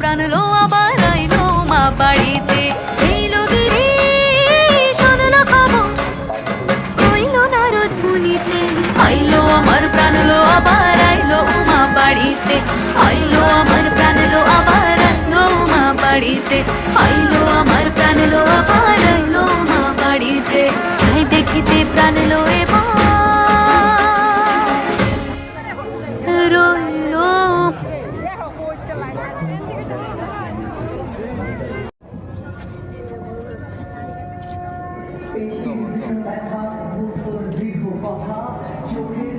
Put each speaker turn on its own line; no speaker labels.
প্রাণ লো আবার আইলো মা বাড়িতে। এইলো গিরি শুনলো খবর, হইলো নারদ মুনিতে। আইলো আমার প্রাণ লো আবার আইলো মা বাড়িতে। আইলো আমার প্রাণ লো আবার আইলো মা বাড়িতে। আইলো আমার প্রাণ লো আবার আইলো মা বাড়িতে। যাই দেখিতে প্রাণ লো এবার রইলো।
কথা চোখের